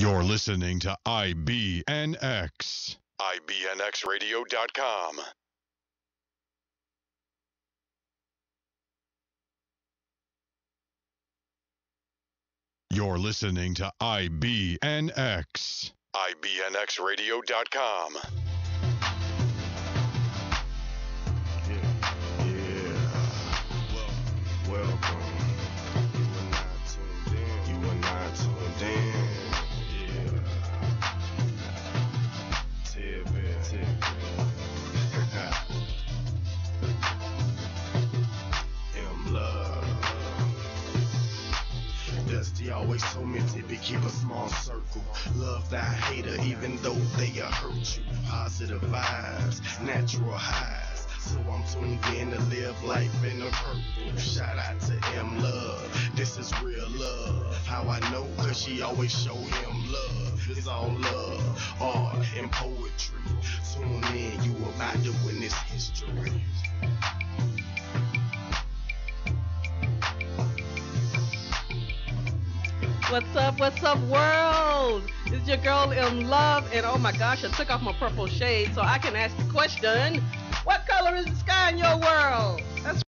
You're listening to IBNX. IBNXradio.com. You're listening to IBNX. IBNXradio.com. Welcome. You are not tuned in. Dusty always told me to keep a small circle. Love thy hater even though they hurt you. Positive vibes, natural highs. So I'm tuned in to live life in the purple. Shout out to M Love, this is real love. How I know? Cause she always show him love. It's all love, art and poetry. Tune in, you about to witness history. What's up, world? This is your girl in love, and oh my gosh, I took off my purple shade so I can ask the question, what color is the sky in your world? That's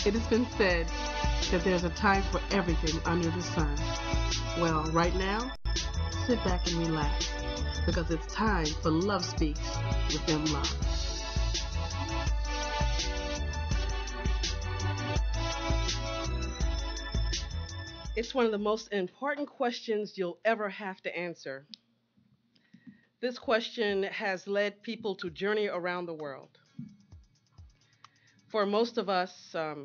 It has been said that there's a time for everything under the sun. Well, right now, sit back and relax because it's time for Love Speaks with them Love. It's one of the most important questions you'll ever have to answer. This question has led people to journey around the world. For most of us uh,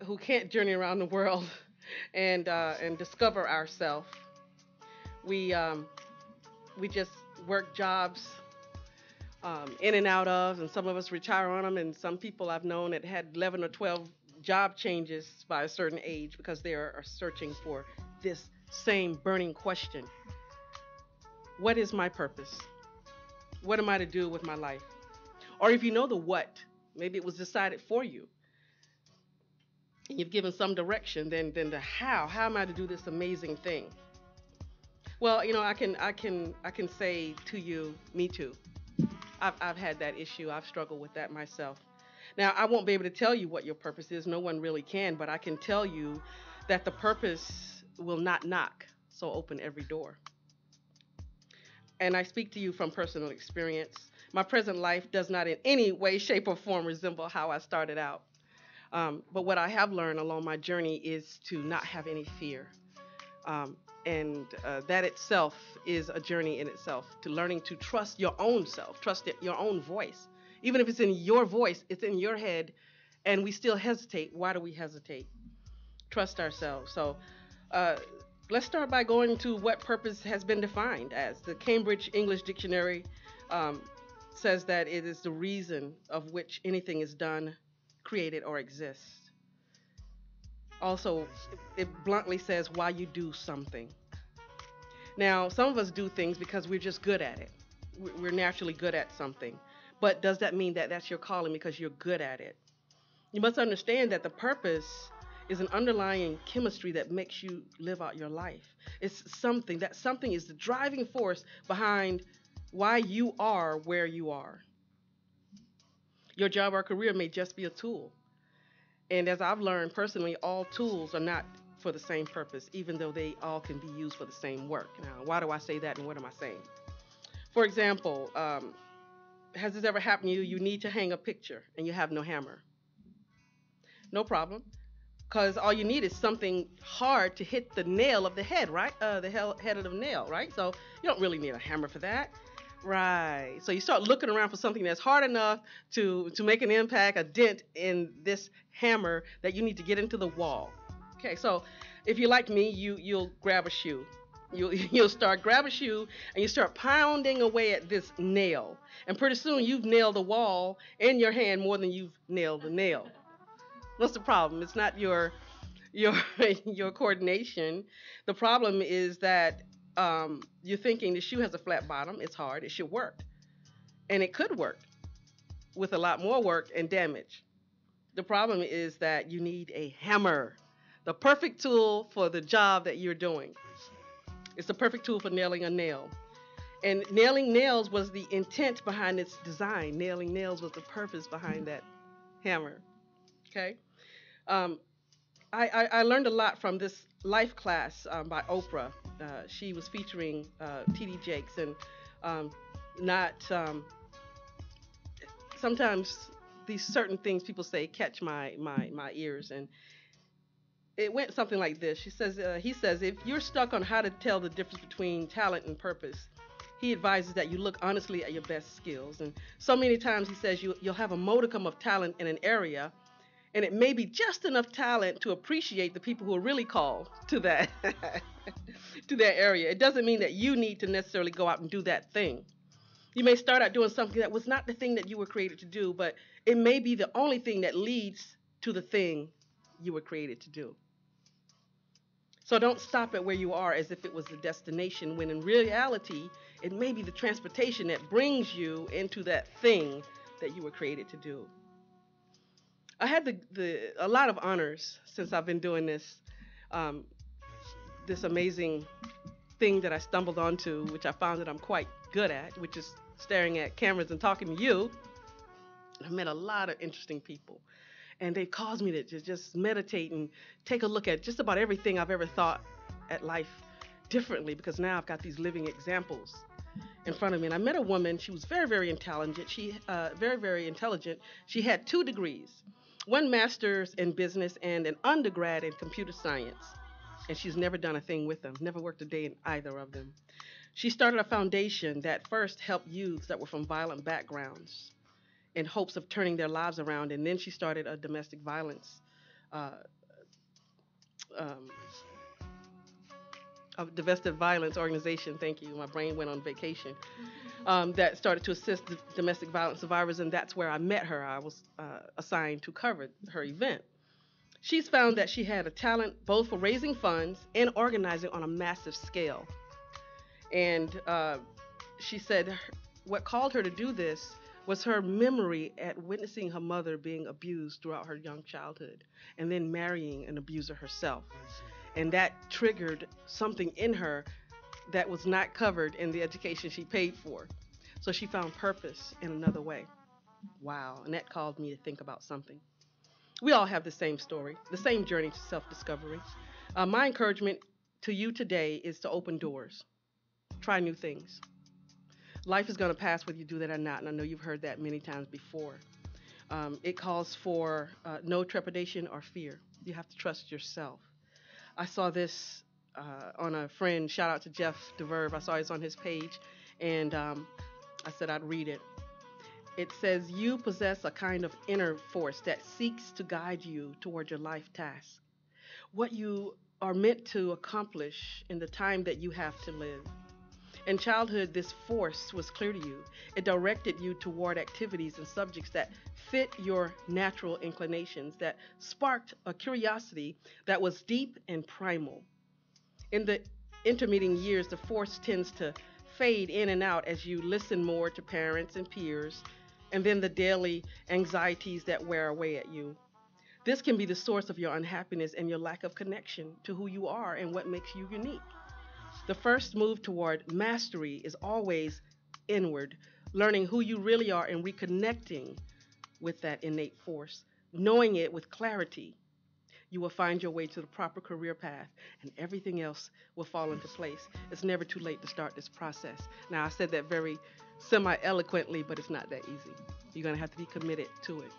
who can't journey around the world and discover ourselves, we just work jobs in and out of, and some of us retire on them, and some people I've known that had 11 or 12 job changes by a certain age because they are searching for this same burning question. What is my purpose? What am I to do with my life? Or if you know the what, maybe it was decided for you, and you've given some direction, then the how. How am I to do this amazing thing? Well, I can say to you, me too. I've had that issue. I've struggled with that myself. Now, I won't be able to tell you what your purpose is. No one really can, but I can tell you that the purpose will not knock, so open every door. And I speak to you from personal experience. My present life does not in any way, shape, or form resemble how I started out. But what I have learned along my journey is to not have any fear. And that itself is a journey in itself, to learning to trust your own self, trust your own voice. Even if it's in your voice, it's in your head, and we still hesitate. Why do we hesitate? Trust ourselves. So let's start by going to what purpose has been defined as. The Cambridge English Dictionary says that it is the reason of which anything is done, created, or exists. Also, it bluntly says why you do something. Now, some of us do things because we're just good at it. We're naturally good at something. But does that mean that that's your calling because you're good at it? You must understand that the purpose is an underlying chemistry that makes you live out your life. It's something. That something is the driving force behind why you are where you are. Your job or career may just be a tool. And as I've learned personally, all tools are not for the same purpose, even though they all can be used for the same work. Now, why do I say that and what am I saying? For example, has this ever happened to you? You need to hang a picture and you have no hammer. No problem. Because all you need is something hard to hit the nail of the head, right? The head of the nail, right? So you don't really need a hammer for that. Right. So you start looking around for something that's hard enough to make an impact, a dent in this hammer that you need to get into the wall. Okay, so if you're like me, you'll grab a shoe. You'll start grab a shoe and you start pounding away at this nail. And pretty soon you've nailed the wall in your hand more than you've nailed the nail. What's the problem? It's not your coordination. The problem is that you're thinking the shoe has a flat bottom. It's hard. It should work. And it could work with a lot more work and damage. The problem is that you need a hammer, the perfect tool for the job that you're doing. It's the perfect tool for nailing a nail. And nailing nails was the intent behind its design. Nailing nails was the purpose behind that hammer. Okay? I learned a lot from this life class by Oprah. She was featuring T.D. Jakes, and sometimes these certain things people say catch my ears, and it went something like this. He says, if you're stuck on how to tell the difference between talent and purpose, he advises that you look honestly at your best skills. And so many times he says you'll have a modicum of talent in an area, and it may be just enough talent to appreciate the people who are really called to that to that area. It doesn't mean that you need to necessarily go out and do that thing. You may start out doing something that was not the thing that you were created to do, but it may be the only thing that leads to the thing you were created to do. So don't stop at where you are as if it was the destination, when in reality, it may be the transportation that brings you into that thing that you were created to do. I had a lot of honors since I've been doing this amazing thing that I stumbled onto, which I found that I'm quite good at, which is staring at cameras and talking to you. I met a lot of interesting people, and they caused me to just meditate and take a look at just about everything I've ever thought at life differently, because now I've got these living examples in front of me. And I met a woman. She was very, very intelligent. Very, very intelligent. She had 2 degrees, one master's in business and an undergrad in computer science. And she's never done a thing with them, never worked a day in either of them. She started a foundation that first helped youths that were from violent backgrounds in hopes of turning their lives around. And then she started a domestic violence, uh, um, a domestic violence organization. Thank you. My brain went on vacation. That started to assist domestic violence survivors, and that's where I met her. I was assigned to cover her event. She's found that she had a talent both for raising funds and organizing on a massive scale. And she said what called her to do this was her memory at witnessing her mother being abused throughout her young childhood and then marrying an abuser herself. And that triggered something in her that was not covered in the education she paid for. So she found purpose in another way. Wow. And that caused me to think about something. We all have the same story, the same journey to self discovery. My encouragement to you today is to open doors, try new things. Life is going to pass whether you do that or not. And I know you've heard that many times before. It calls for no trepidation or fear. You have to trust yourself. I saw this on a friend. Shout out to Jeff DeVerve. I saw it on his page, and I said I'd read it. It says, "You possess a kind of inner force that seeks to guide you toward your life task, what you are meant to accomplish in the time that you have to live. In childhood, this force was clear to you. It directed you toward activities and subjects that fit your natural inclinations, that sparked a curiosity that was deep and primal. In the intermediate years, the force tends to fade in and out as you listen more to parents and peers, and then the daily anxieties that wear away at you. This can be the source of your unhappiness and your lack of connection to who you are and what makes you unique. The first move toward mastery is always inward, learning who you really are and reconnecting with that innate force, knowing it with clarity. You will find your way to the proper career path, and everything else will fall into place. It's never too late to start this process. Now, I said that very semi eloquently, but it's not that easy. You're going to have to be committed to it.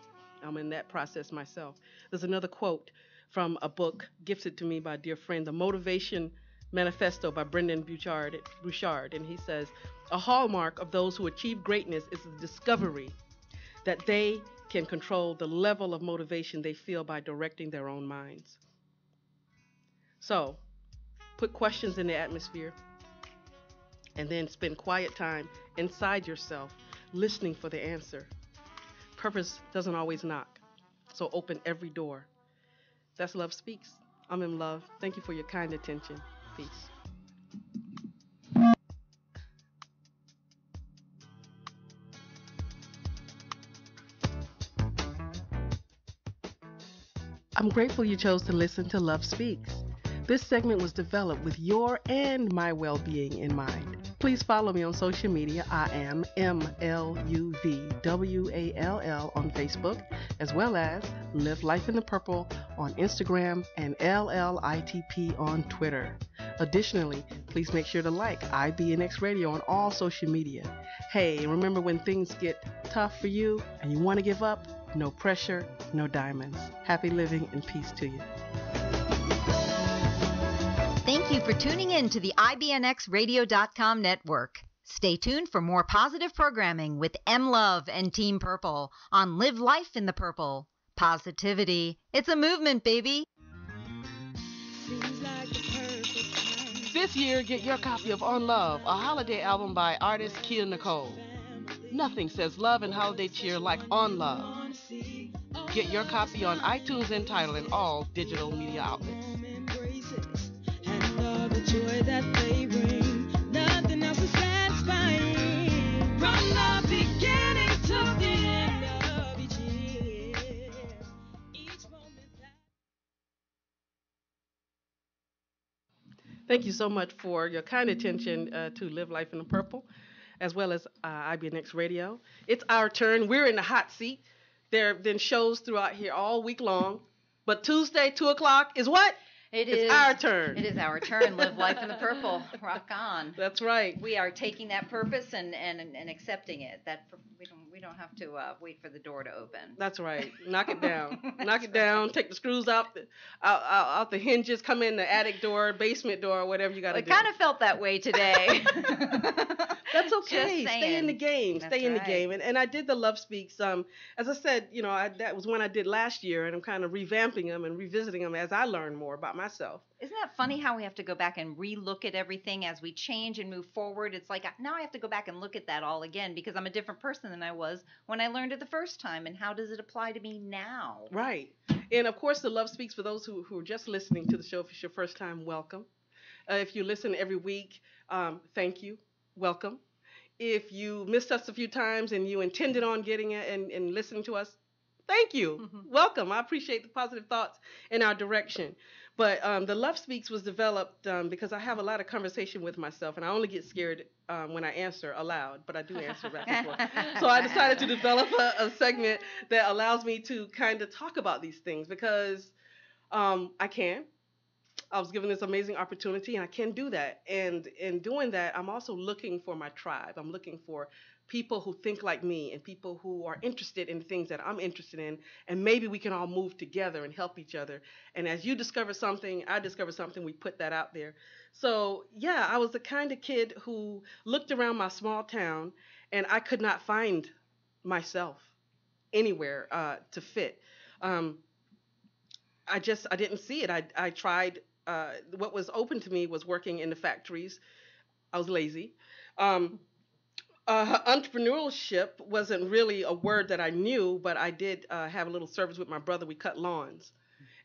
I'm in that process myself. There's another quote from a book gifted to me by a dear friend, The Motivation Manifesto by Brendan Bouchard, and he says, "A hallmark of those who achieve greatness is the discovery that they can control the level of motivation they feel by directing their own minds." So, put questions in the atmosphere and then spend quiet time inside yourself listening for the answer. Purpose doesn't always knock, so open every door. That's Love Speaks. I'm in love. Thank you for your kind attention. Peace. I'm grateful you chose to listen to Love Speaks. This segment was developed with your and my well being in mind. Please follow me on social media. I am MLUVWALL on Facebook, as well as Live Life in the Purple on Instagram and LLITP on Twitter. Additionally, please make sure to like IBNX Radio on all social media. Hey, and remember, when things get tough for you and you want to give up, no pressure, no diamonds. Happy living and peace to you. Thank you for tuning in to the IBNXradio.com network. Stay tuned for more positive programming with M Love and Team Purple on Live Life in the Purple. Positivity. It's a movement, baby. This year, get your copy of On Love, a holiday album by artist Kia Nicole. Nothing says love and holiday cheer like On Love. Get your copy on iTunes and Tidal and all digital media outlets. Joy that they bring, nothing else is satisfying. From the beginning to the end of each year, each moment that... Thank you so much for your kind attention to Live Life in the Purple. as well as IBNX Radio. It's our turn. We're in the hot seat. There have been shows throughout here all week long, but Tuesday, 2 o'clock is what? It It's is our turn. It is our turn. Live life in the purple. Rock on. That's right. We are taking that purpose and accepting it. That we don't have to wait for the door to open. That's right. Knock it down. Knock it That's down. right. Take the screws out the hinges. Come in the attic door, basement door, whatever you got to It do. kind of felt that way today. That's okay. Just Stay in the saying. game. That's Stay in the right. game. And I did the Love Speaks. As I said, that was one I did last year, and I'm kind of revamping them and revisiting them as I learn more about myself. Isn't that funny how we have to go back and relook at everything as we change and move forward? It's like now I have to go back and look at that all again because I'm a different person than I was when I learned it the first time. And how does it apply to me now? Right. And of course, the Love Speaks, for those who are just listening to the show, if it's your first time, welcome. If you listen every week, thank you. Welcome. If you missed us a few times and you intended on getting it and listening to us, thank you. Welcome. I appreciate the positive thoughts in our direction. But the Love Speaks was developed because I have a lot of conversation with myself, and I only get scared when I answer aloud, but I do answer rapid fire. So I decided to develop a segment that allows me to kind of talk about these things because I can. I was given this amazing opportunity, and I can do that. And in doing that, I'm also looking for my tribe. I'm looking for people who think like me and people who are interested in the things that I'm interested in, and maybe we can all move together and help each other. And as you discover something, I discover something, we put that out there. So, yeah, I was the kind of kid who looked around my small town, and I could not find myself anywhere to fit. I didn't see it. I tried. What was open to me was working in the factories. I was lazy. Entrepreneurship wasn't really a word that I knew, but I did have a little service with my brother. We cut lawns.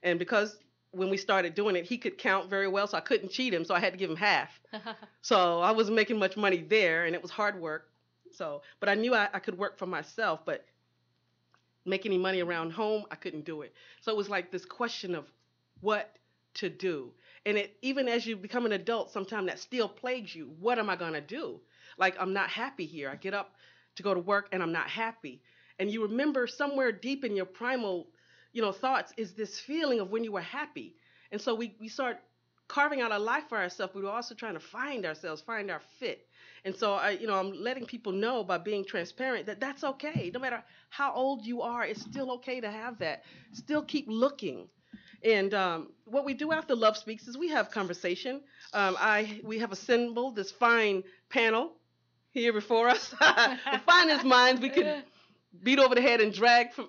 And because when we started doing it, he could count very well, so I couldn't cheat him, so I had to give him half. So I wasn't making much money there, and it was hard work. But I knew I could work for myself, but make any money around home, I couldn't do it. So it was like this question of what to do. And even as you become an adult, sometimes that still plagues you. What am I going to do? Like, I'm not happy here. I get up to go to work and I'm not happy. And you remember somewhere deep in your primal, thoughts is this feeling of when you were happy. And so we start carving out a life for ourselves, but we're also trying to find ourselves, find our fit. And so I'm letting people know by being transparent that that's okay. No matter how old you are, it's still okay to have that. Still keep looking. And what we do after Love Speaks is we have conversation. We have assembled this fine panel here before us. The finest minds we could beat over the head and drag from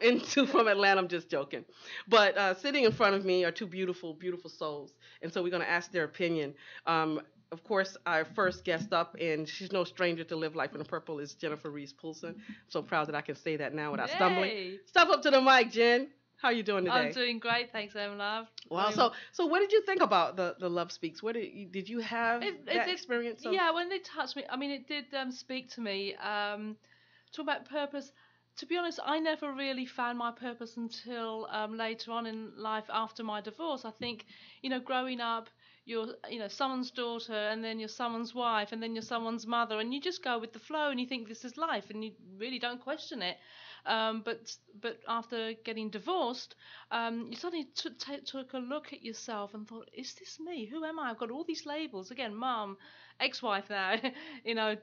Atlanta. I'm just joking. But sitting in front of me are two beautiful, beautiful souls. And so we're going to ask their opinion. Of course, our first guest up, and she's no stranger to Live Life in the Purple, is Jennifer Reese-Poulsen. I'm so proud that I can say that now without stumbling. Yay. Step up to the mic, Jen. How are you doing today? I'm doing great, thanks, Love. Wow. So what did you think about the Love Speaks? What did you have that experience? Yeah, when they touched me, it did speak to me. Talk about purpose. To be honest, I never really found my purpose until later on in life after my divorce. I think, growing up, you're, someone's daughter, and then you're someone's wife, and then you're someone's mother, and you just go with the flow, and you think this is life, and you really don't question it. But after getting divorced, you suddenly took a look at yourself and thought, is this me? Who am I? I've got all these labels. Again, mum, ex-wife now,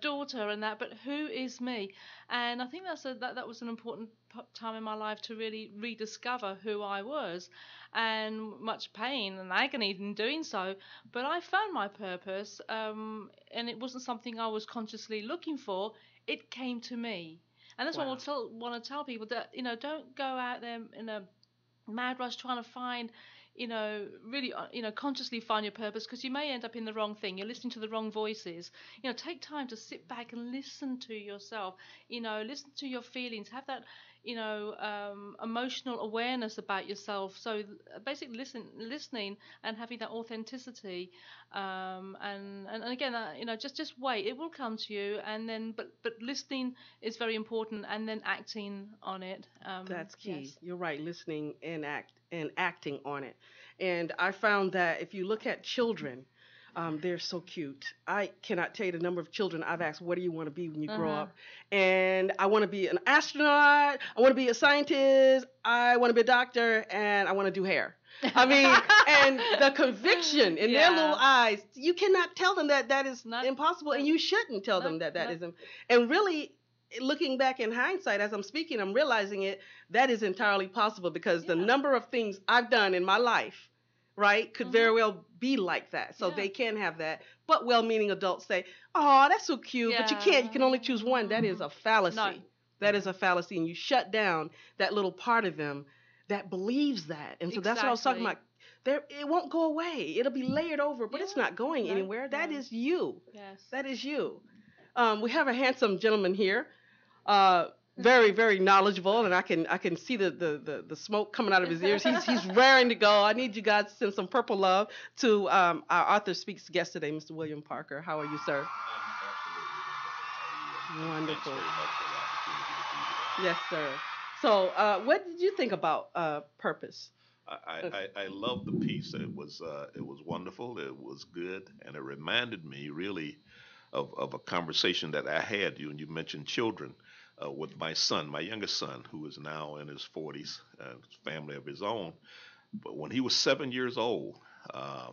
daughter and that, but who is me? And I think that was an important time in my life to really rediscover who I was, and much pain and agony in doing so. But I found my purpose, and it wasn't something I was consciously looking for. It came to me. And that's Wow. what I want to tell people, that, don't go out there in a mad rush trying to find, really, consciously find your purpose, because you may end up in the wrong thing. You're listening to the wrong voices. Take time to sit back and listen to yourself, listen to your feelings, have that, emotional awareness about yourself. So basically listening and having that authenticity, and again, just wait. It will come to you, and then, but listening is very important, and then acting on it. That's key. Yes. You're right. Listening and acting on it. And I found that if you look at children, They're so cute. I cannot tell you the number of children I've asked, "What do you want to be when you grow Uh-huh. up?" And I want to be an astronaut. I want to be a scientist. I want to be a doctor, and I want to do hair. I mean, and the conviction in their little eyes, you cannot tell them that that is Not- impossible, and you shouldn't tell them that that no. isn't. And really, looking back in hindsight, as I'm speaking, I'm realizing that is entirely possible because the Yeah. number of things I've done in my life, right, could very Mhm. well be like that. So Yeah. they can have that. But well-meaning adults say, "Oh, that's so cute," but you can't. You can only choose one. That is a fallacy. No. That is a fallacy, and you shut down that little part of them that believes that. And so that's what I was talking Exactly. about. It won't go away. It'll be layered over, but it's Yeah. not going No, anywhere. That no. is you. Yes. That is you. We have a handsome gentleman here, very very knowledgeable, and I can see the smoke coming out of his ears. He's raring to go. I need you guys to send some purple love to our Author Speaks guest today, Mr. William Parker. How are you, sir? Wonderful. Thanks very much for the opportunity to be here. Yes, sir. So, what did you think about purpose? I love the piece. It was wonderful. It was good, and it reminded me really of a conversation that I had. You mentioned children with my son, my youngest son, who is now in his 40s, family of his own. But when he was 7 years old, I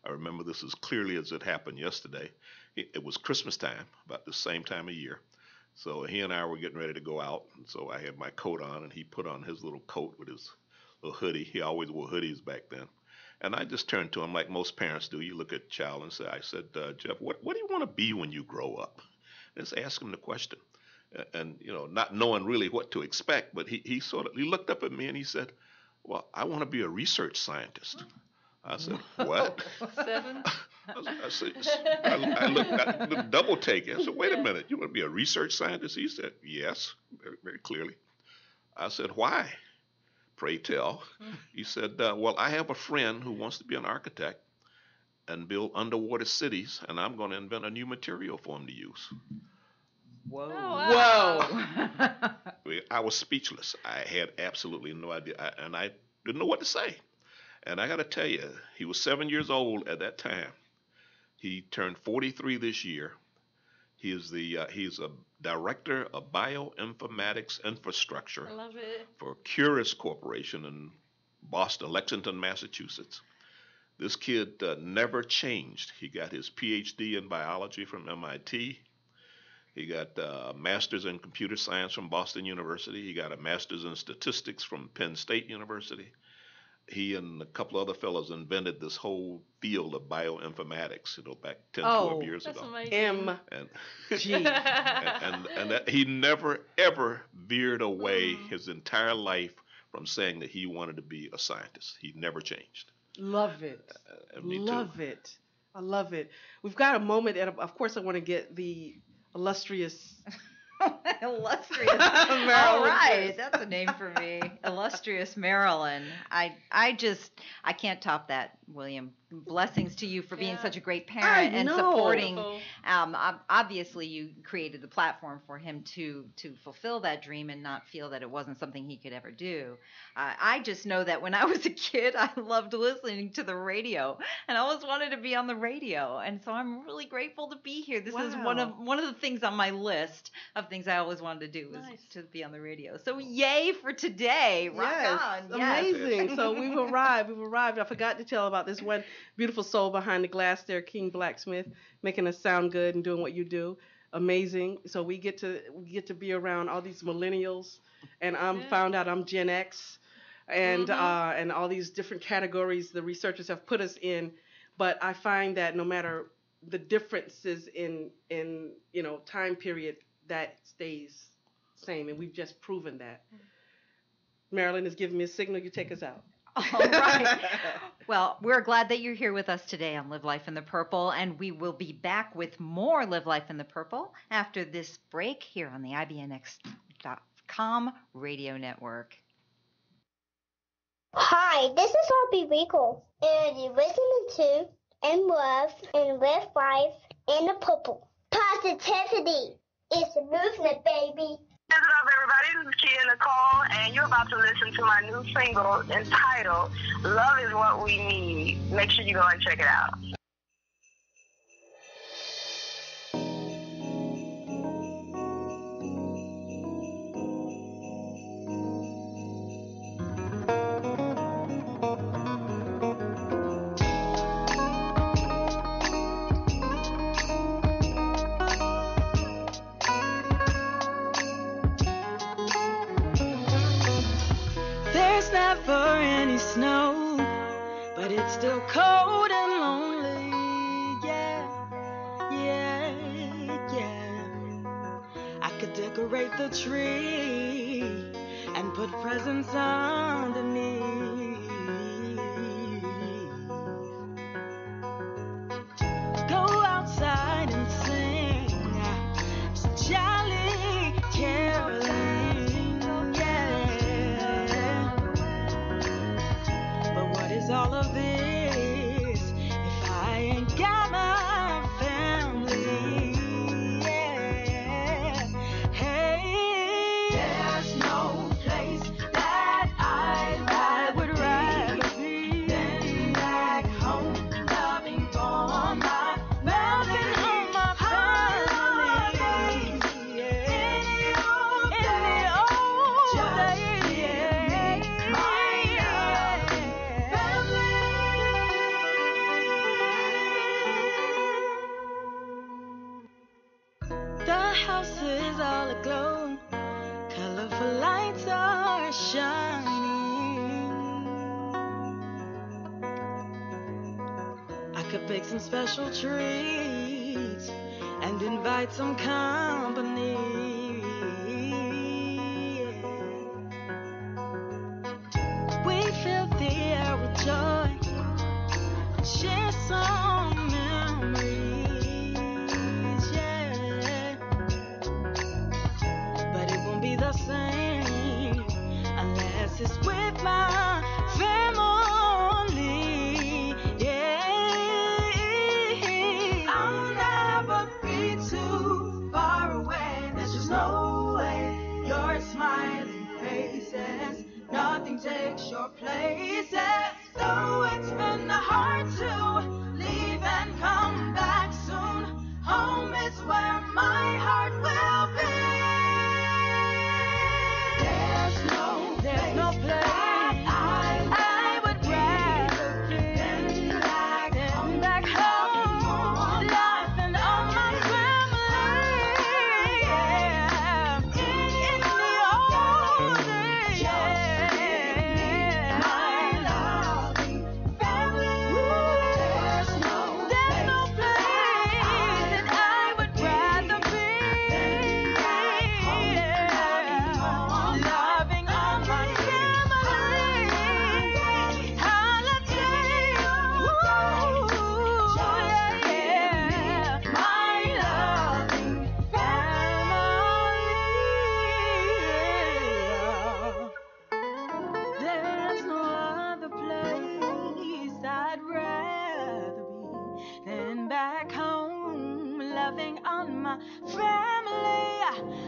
remember this as clearly as it happened yesterday. It was Christmas time, about the same time of year. So he and I were getting ready to go out. And so I had my coat on, and he put on his little coat with his little hoodie. He always wore hoodies back then. And I just turned to him like most parents do. You look at a child and say, I said, Jeff, what do you want to be when you grow up? Just ask him the question. And, not knowing really what to expect, but he looked up at me and he said, well, I want to be a research scientist. I said, what? 7. I looked at the double take. I said, wait a minute, you want to be a research scientist? He said, yes, very, very clearly. I said, why? Pray tell. He said, well, I have a friend who wants to be an architect and build underwater cities, and I'm going to invent a new material for him to use. Whoa. wow. I was speechless. I had absolutely no idea, and I didn't know what to say. And I got to tell you, he was 7 years old at that time. He turned 43 this year. He's a director of bioinformatics infrastructure I love it. for Curis Corporation in Boston, Lexington, Massachusetts. This kid never changed. He got his PhD in biology from MIT. He got a master's in computer science from Boston University. He got a master's in statistics from Penn State University. He and a couple other fellows invented this whole field of bioinformatics, back 10, 12 years That's ago. amazing. And, G. and that he never, ever veered away his entire life from saying that he wanted to be a scientist. He never changed. Love it. Me too. Love it. I love it. We've got a moment, and of course, I want to get the illustrious. Illustrious. Marilyn All right, Chris. that's a name for me. Illustrious Marilyn. I can't top that, William. Blessings to you for being Yeah. such a great parent and know. supporting. Wonderful. Obviously, you created the platform for him to fulfill that dream and not feel that it wasn't something he could ever do. I just know that when I was a kid, I loved listening to the radio, and I always wanted to be on the radio. And so I'm really grateful to be here. This is one of the things on my list of things I always wanted to do was Nice. to be on the radio. So yay for today! Rock Yes, on! Yes. amazing. So we've arrived. I forgot to tell about this one beautiful soul behind the glass there, King Blacksmith, making us sound good and doing what you do. Amazing. So we get to be around all these millennials, and found out I'm Gen X, and and all these different categories the researchers have put us in. But I find that no matter the differences in time period, that stays same, and we've just proven that. Marilyn is giving me a signal. You take us out. All right. Well, we're glad that you're here with us today on Live Life in the Purple, and we will be back with more Live Life in the Purple after this break here on the IBNX.com radio network. Hi, this is Hobby Rico, and you're listening to M Love and Live Life in the Purple. Positivity is a movement, baby. What's up, everybody? This is Kia Nicole, and you're about to listen to my new single entitled Love is What We Need. Make sure you go and check it out. still cold and lonely. Yeah, yeah, yeah. I could decorate the tree and put presents underneath. Go outside and sing some jolly caroling, yeah. But what is all of this if I ain't got my family? Yeah. Hey, there's no place that I would rather be than back home, loving for my family, yeah. In the old days, just give me my loving family. The house is all aglow, colorful lights are shining. I could bake some special treats and invite some company. We fill the air with joy, share some memories, yeah. But it won't be the same unless it's with my family, yeah. I'll never be too far away. There's just no way. Your smiling faces, nothing takes your places. Though it's been hard to leave and come back soon, home is where my heart will be. There's no place I would rather be than back home, laughing on my family, yeah. In the old days, yeah. My loving family. There's no place that I would rather be than back home, loving on my family. Holiday, yeah. My loving family. There's no other place I'd rather be than back home, loving on my family.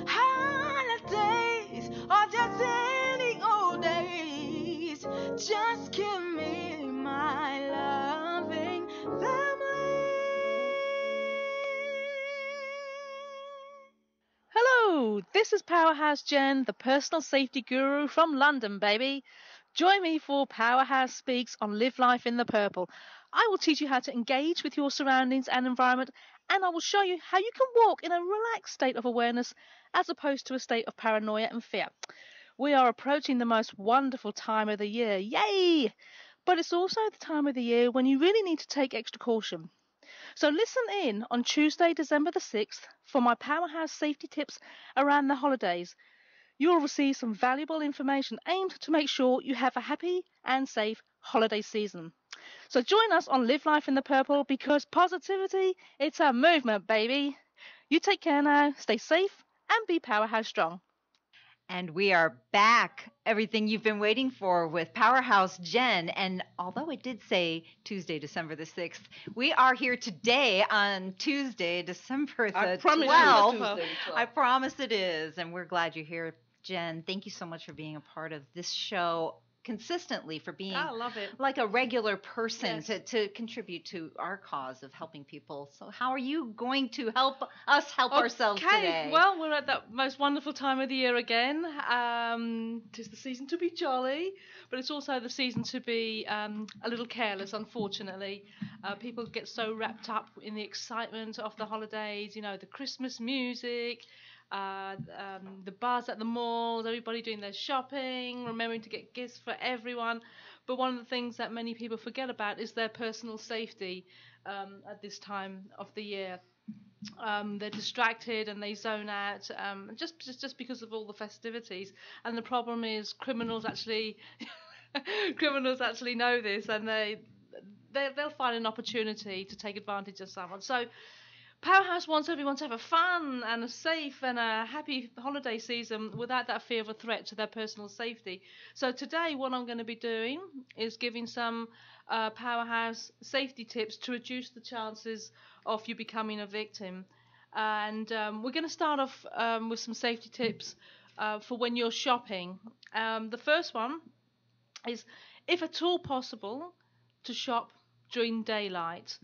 Holidays or just any old days, just give me my loving family. Hello, this is Powerhouse Jen, the personal safety guru from London, baby. Join me for Powerhouse Speaks on Live Life in the Purple. I will teach you how to engage with your surroundings and environment, and I will show you how you can walk in a relaxed state of awareness as opposed to a state of paranoia and fear. We are approaching the most wonderful time of the year. Yay! But it's also the time of the year when you really need to take extra caution. So listen in on Tuesday, December the 6th for my Powerhouse safety tips around the holidays. You will receive some valuable information aimed to make sure you have a happy and safe holiday season. So join us on Live Life in the Purple because positivity, it's a movement, baby. You take care now, stay safe, and be Powerhouse strong. And we are back. Everything you've been waiting for with Powerhouse Jen. And although it did say Tuesday, December the 6th, we are here today on Tuesday, December the I promise 12th. you it's Tuesday the 12th. I promise it is. And we're glad you're here, Jen. Thank you so much for being a part of this show consistently, for being I love it. like a regular person Yes. to contribute to our cause of helping people. So how are you going to help us help ourselves today? Well, we're at that most wonderful time of the year again. 'Tis the season to be jolly, but it's also the season to be a little careless, unfortunately. People get so wrapped up in the excitement of the holidays, you know, the Christmas music, the bars at the malls, everybody doing their shopping, remembering to get gifts for everyone. But one of the things that many people forget about is their personal safety at this time of the year. They're distracted and they zone out just because of all the festivities. And the problem is criminals actually criminals actually know this, and they'll find an opportunity to take advantage of someone. So Powerhouse wants everyone to have a fun and a safe and a happy holiday season without that fear of a threat to their personal safety. So today, what I'm going to be doing is giving some Powerhouse safety tips to reduce the chances of you becoming a victim. And we're going to start off with some safety tips for when you're shopping. The first one is, if at all possible, to shop during daylight,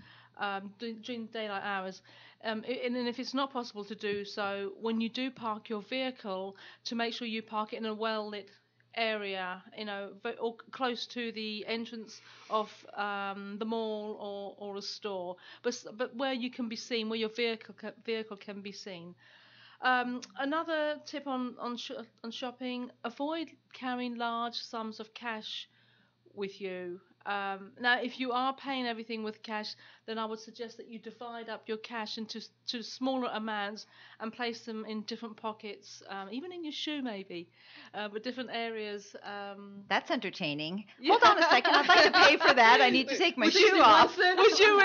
during daylight hours. And if it's not possible to do so, when you do park your vehicle, to make sure you park it in a well-lit area, or close to the entrance of the mall or a store, but where you can be seen, where your vehicle can be seen. Another tip on shopping: avoid carrying large sums of cash with you. Now, if you are paying everything with cash, then I would suggest that you divide up your cash into smaller amounts and place them in different pockets, even in your shoe maybe, but different areas. That's entertaining. Yeah. Hold on a second. I'd like to pay for that. I need to take my shoe off. Would you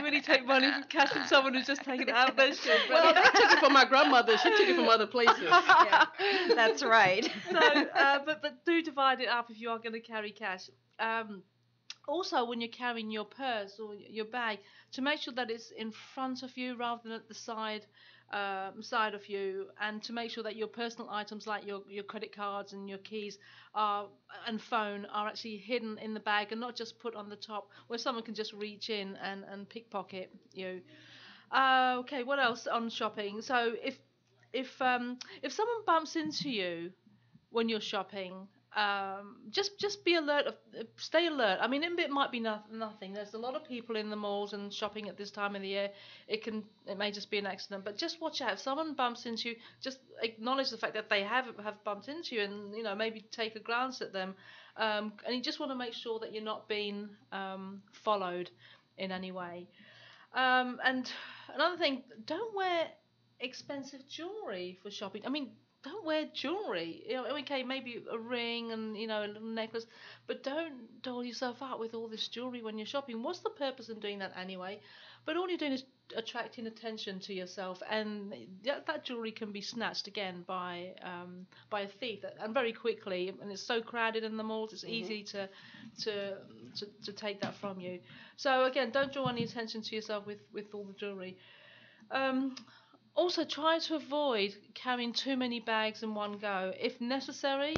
really take money from cash from someone who's just taken it out of their shoe? Well, I took it from my grandmother. She took it from other places. Yeah. That's right. So, but do divide it up if you are going to carry cash. Also, when you're carrying your purse or your bag, to make sure that it's in front of you rather than at the side of you, and to make sure that your personal items like your credit cards and your keys and phone are actually hidden in the bag and not just put on the top where someone can just reach in and pickpocket you. Okay, what else on shopping? So if someone bumps into you when you're shopping, just be alert. Stay alert. I mean, it might be nothing. There's a lot of people in the malls and shopping at this time of the year. It may just be an accident, but just watch out. If someone bumps into you, just acknowledge the fact that they have bumped into you, and maybe take a glance at them. And you just want to make sure that you're not being followed in any way. And another thing, don't wear expensive jewelry for shopping. I mean, don't wear jewelry. Okay, maybe a ring and a little necklace, but don't doll yourself up with all this jewelry when you're shopping. What's the purpose in doing that anyway? But all you're doing is attracting attention to yourself, and that jewelry can be snatched again by a thief, and very quickly. And it's so crowded in the malls; it's easy to take that from you. So again, don't draw any attention to yourself with all the jewelry. Also, try to avoid carrying too many bags in one go. If necessary,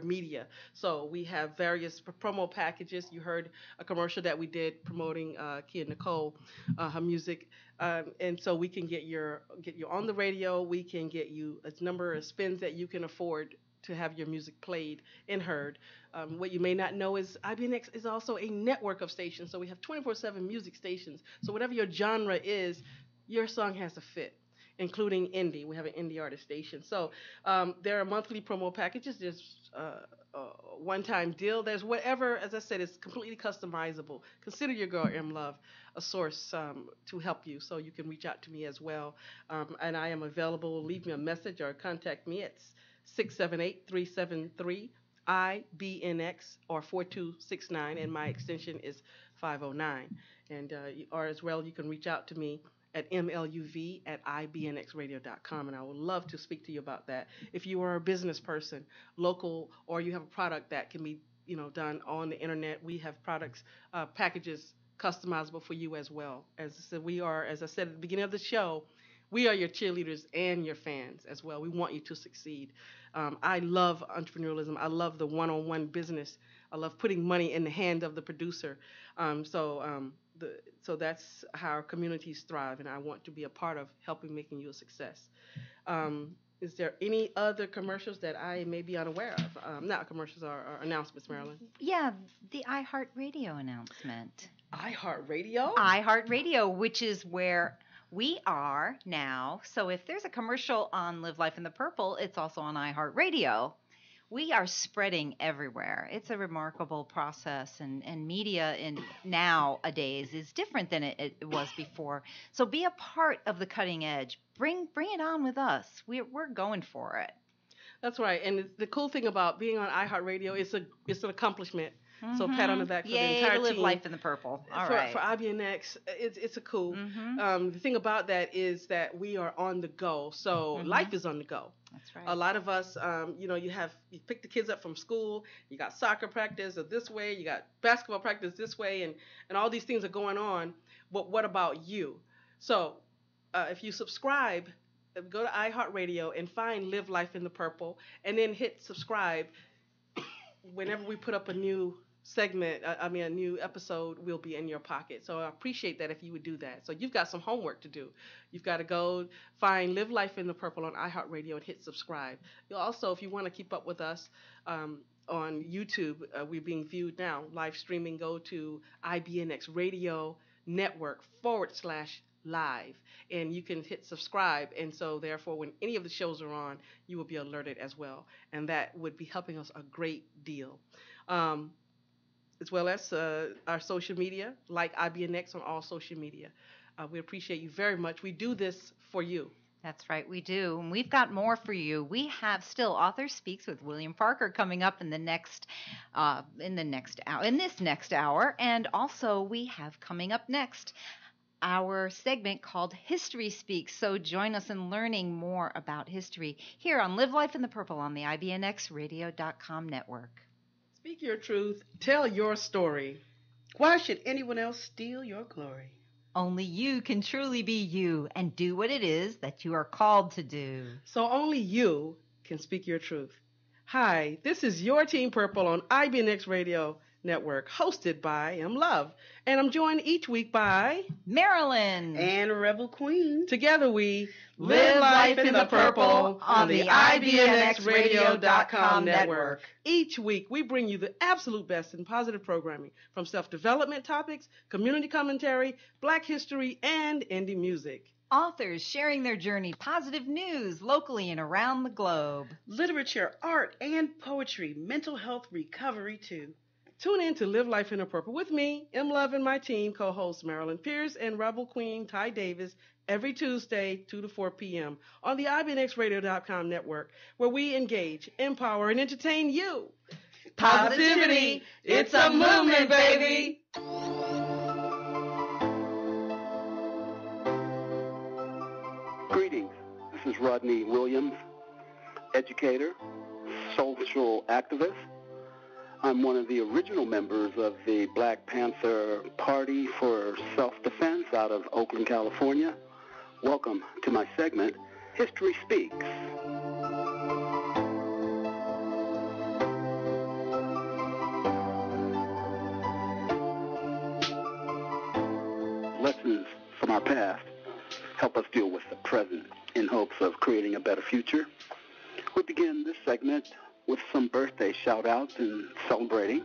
media. So we have various promo packages. You heard a commercial that we did promoting Kia Nicole, her music, and so we can get you on the radio. We can get you a number of spins that you can afford to have your music played and heard. What you may not know is IBNX is also a network of stations. So we have 24/7 music stations. So whatever your genre is, your song has to fit, including indie. We have an indie artist station. So there are monthly promo packages. There's a one-time deal. There's whatever, as I said, it's completely customizable. Consider your girl M Love a source to help you. So you can reach out to me as well. And I am available. Leave me a message or contact me at 678-373 IBNX or 4269, and my extension is 509. And or as well, you can reach out to me at mluv@ibnxradio.com, and I would love to speak to you about that. If you are a business person, local, or you have a product that can be done on the internet, we have products packages customizable for you as well. As I said, as I said at the beginning of the show, we are your cheerleaders and your fans as well. We want you to succeed. I love entrepreneurialism. I love the one-on-one business. I love putting money in the hand of the producer. So that's how our communities thrive, and I want to be a part of helping making you a success. Is there any other commercials that I may be unaware of? Not commercials, or announcements, Marilyn. Yeah, the iHeartRadio announcement. iHeartRadio? iHeartRadio, which is where we are now. So if there's a commercial on Live Life in the Purple, it's also on iHeartRadio. We are spreading everywhere. It's a remarkable process, and media nowadays is different than it was before. So be a part of the cutting edge. Bring it on with us. We're going for it. That's right. And the cool thing about being on iHeartRadio, it's an accomplishment. So pat on the back for the entire to live team. Life in the Purple. All right. For IBNX, it's a cool. The thing about that is that we are on the go. So life is on the go. That's right. A lot of us, you pick the kids up from school. You got soccer practice this way. You got basketball practice this way, and all these things are going on. But what about you? So if you subscribe, go to iHeartRadio and find Live Life in the Purple, and then hit subscribe. Whenever we put up a new segment, a new episode, will be in your pocket. So I appreciate that if you would do that. So you've got some homework to do. You've got to go find Live Life in the Purple on iHeartRadio and hit subscribe. You'll also, if you want to keep up with us on YouTube, we're being viewed now, live streaming, go to IBNX Radio Network /live, and you can hit subscribe, and so therefore when any of the shows are on, you will be alerted as well, and that would be helping us a great deal. As well as our social media, like IBNX on all social media. We appreciate you very much. We do this for you. That's right, we do. And we've got more for you. We have still Author Speaks with William Parker coming up in this next hour. And also we have coming up next our segment called History Speaks. So join us in learning more about history here on Live Life in the Purple on the IBNXradio.com network. Speak your truth. Tell your story. Why should anyone else steal your glory? Only you can truly be you and do what it is that you are called to do. So only you can speak your truth. Hi, this is your Team Purple on IBNX Radio Network, hosted by M Love. And I'm joined each week by Marilyn and Rebel Queen. Together we live life in the purple on the IBNXradio.com network. Each week we bring you the absolute best in positive programming, from self-development topics, community commentary, Black history, and indie music. Authors sharing their journey, positive news locally and around the globe. Literature, art, and poetry, mental health recovery too. Tune in to Live Life in the Purple with me, M Love, and my team co-hosts Marilyn Pierce and Rebel Queen Ty Davis every Tuesday, 2 to 4 p.m. on the IBNXradio.com network, where we engage, empower, and entertain you. Positivity, it's a movement, baby. Greetings. This is Rodney Williams, educator, social activist. I'm one of the original members of the Black Panther Party for Self-Defense out of Oakland, California. Welcome to my segment, History Speaks. past help us deal with the present in hopes of creating a better future. We begin this segment with some birthday shout-outs and celebrating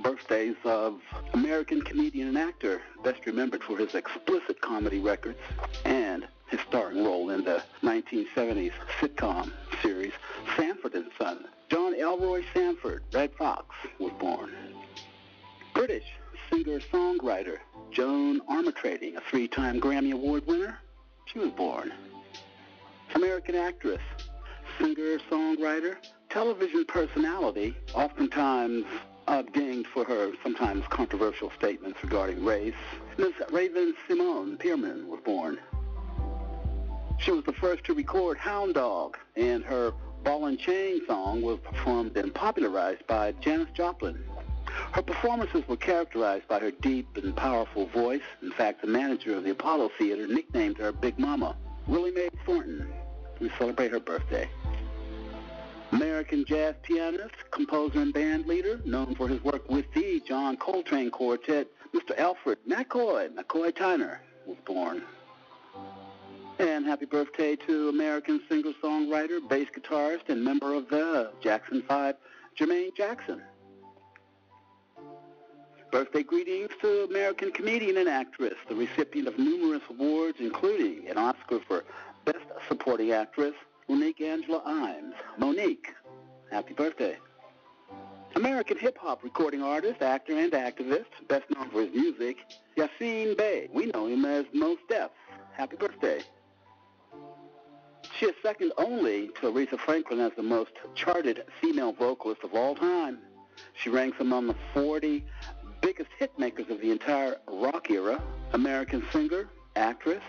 birthdays of American comedian and actor, best remembered for his explicit comedy records and his starring role in the 1970s sitcom series Sanford and Son. John Elroy Sanford, Red Fox, was born. British singer-songwriter Joan Armatrading, a 3-time Grammy Award winner, she was born. American actress, singer-songwriter, television personality, oftentimes dinged for her sometimes controversial statements regarding race, Ms. Raven Simone Pierman was born. She was the first to record Hound Dog, and her Ball and Chain song was performed and popularized by Janis Joplin. Her performances were characterized by her deep and powerful voice. In fact, the manager of the Apollo Theater nicknamed her Big Mama. Willie Mae Thornton. We celebrate her birthday. American jazz pianist, composer, and band leader, known for his work with the John Coltrane Quartet, Mr. Alfred McCoy Tyner, was born. And happy birthday to American singer-songwriter, bass guitarist, and member of the Jackson 5, Jermaine Jackson. Birthday greetings to American comedian and actress, the recipient of numerous awards, including an Oscar for Best Supporting Actress, Monique Angela Imes. Monique, happy birthday. American hip-hop recording artist, actor, and activist, best known for his music, Yassine Bey. We know him as Mos Def. Happy birthday. She is second only to Aretha Franklin as the most charted female vocalist of all time. She ranks among the 40 biggest hit makers of the entire rock era. American singer, actress,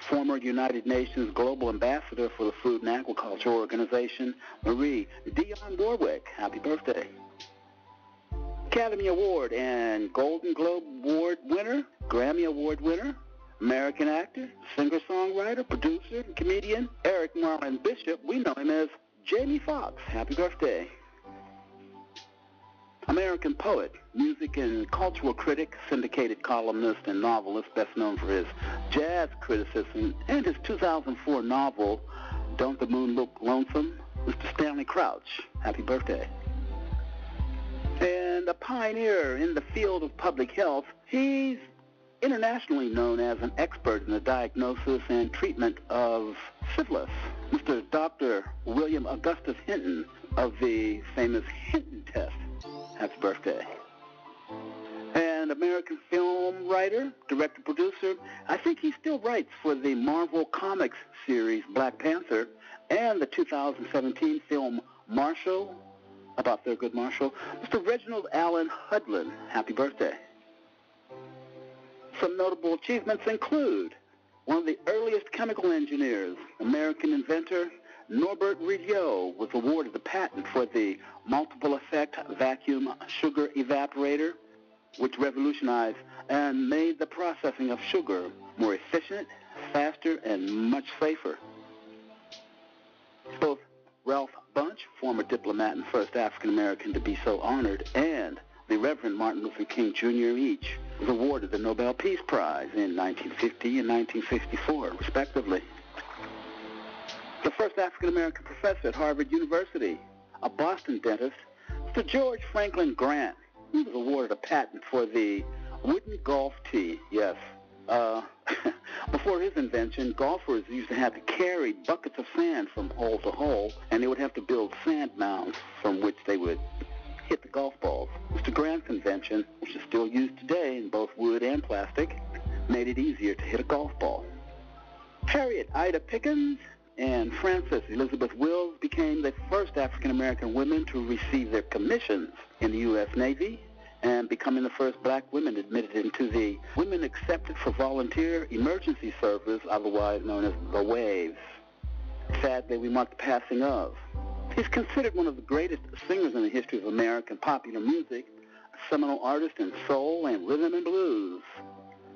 former United Nations Global Ambassador for the Food and Agriculture Organization, Marie Dionne Warwick. Happy birthday. Academy Award and Golden Globe Award winner, Grammy Award winner, American actor, singer-songwriter, producer, and comedian, Eric Marlin Bishop. We know him as Jamie Foxx. Happy birthday. American poet, music and cultural critic, syndicated columnist, and novelist, best known for his jazz criticism and his 2004 novel, Don't the Moon Look Lonesome, Mr. Stanley Crouch. Happy birthday. And a pioneer in the field of public health, he's internationally known as an expert in the diagnosis and treatment of syphilis, Mr. Dr. William Augustus Hinton of the famous Hinton test. Happy birthday. And American film writer, director, producer, I think he still writes for the Marvel Comics series Black Panther and the 2017 film Marshall, about Thurgood Marshall, Mr. Reginald Allen Hudlin. Happy birthday. Some notable achievements include one of the earliest chemical engineers, American inventor Norbert Rideau, was awarded the patent for the multiple effect vacuum sugar evaporator, which revolutionized and made the processing of sugar more efficient, faster, and much safer. Both Ralph Bunche, former diplomat and first African American to be so honored, and the Reverend Martin Luther King Jr. each was awarded the Nobel Peace Prize in 1950 and 1954, respectively. The first African-American professor at Harvard University, a Boston dentist, Mr. George Franklin Grant. He was awarded a patent for the wooden golf tee, yes. Before his invention, golfers used to have to carry buckets of sand from hole to hole, and they would have to build sand mounds from which they would hit the golf balls. Mr. Grant's invention, which is still used today in both wood and plastic, made it easier to hit a golf ball. Harriet Ida Pickens and Frances Elizabeth Wills became the first African-American women to receive their commissions in the U.S. Navy, and becoming the first black women admitted into the Women Accepted for Volunteer Emergency Service, otherwise known as the WAVES. Sadly, we mark the passing of. He's considered one of the greatest singers in the history of American popular music, a seminal artist in soul and rhythm and blues.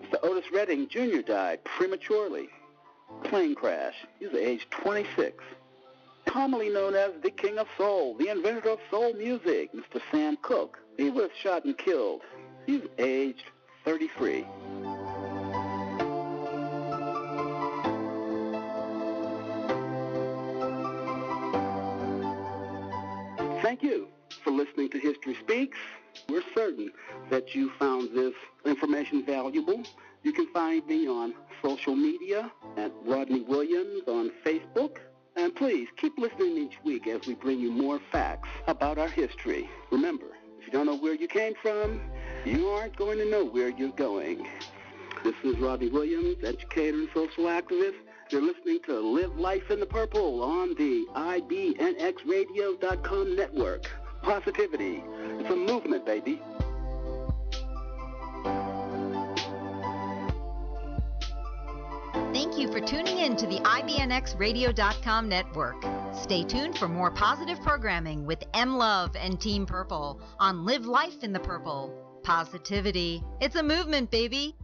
Mr. Otis Redding Jr. died prematurely. Plane crash. He was aged 26. Commonly known as the King of Soul, the inventor of soul music, Mr. Sam Cooke. He was shot and killed. He was aged 33. Thank you for listening to History Speaks. We're certain that you found this information valuable. You can find me on social media at Rodney Williams on Facebook. And please keep listening each week as we bring you more facts about our history. Remember, if you don't know where you came from, you aren't going to know where you're going. This is Rodney Williams, educator and social activist. You're listening to Live Life in the Purple on the IBNXradio.com network. Positivity. It's a movement, baby. Thank you for tuning in to the IBNXradio.com network. Stay tuned for more positive programming with M Love and Team Purple on Live Life in the Purple. Positivity. It's a movement, baby.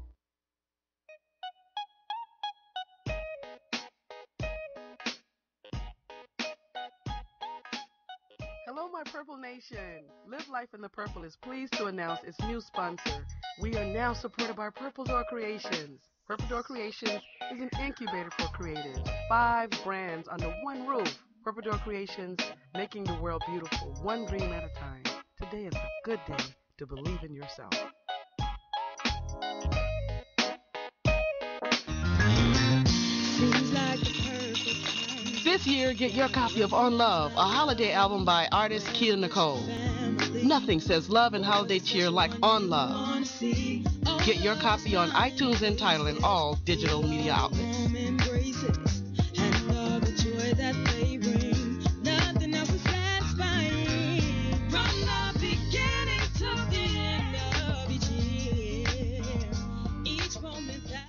Hello, my Purple Nation. Live Life in the Purple is pleased to announce its new sponsor. We are now supported by Purple Door Creations. Purple Door Creations is an incubator for creatives. 5 brands under one roof. Purple Door Creations, making the world beautiful, one dream at a time. Today is a good day to believe in yourself. Seems like the perfect time. This year, get your copy of On Love, a holiday album by artist Kia Nicole. Nothing says love and holiday cheer like On Love. Get your copy on iTunes and Tidal and all digital media outlets. Embraces and all the joy that they bring. Nothing else is satisfying. From the beginning to the end of each year, each moment that.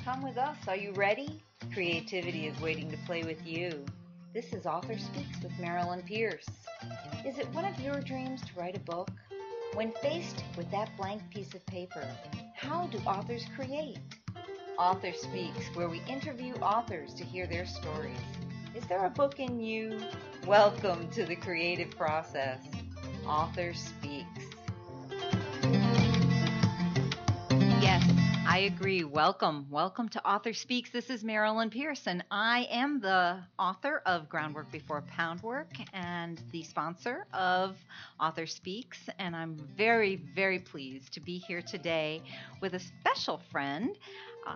Come with us. Are you ready? Creativity is waiting to play with you. This is Author Speaks with Marilyn Pierce. Is it one of your dreams to write a book? When faced with that blank piece of paper, how do authors create? Author Speaks, where we interview authors to hear their stories. Is there a book in you? Welcome to the creative process. Author Speaks. Yes, I agree. Welcome. Welcome to Author Speaks. This is Marilyn Pierce, and I am the author of Groundwork Before Poundwork and the sponsor of Author Speaks. And I'm very, very pleased to be here today with a special friend.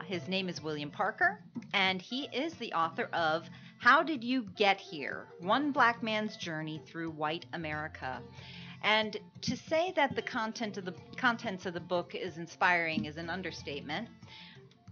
His name is William Parker, and he is the author of How Did You Get Here? One Black Man's Journey Through White America. And to say that the contents of the book is inspiring is an understatement.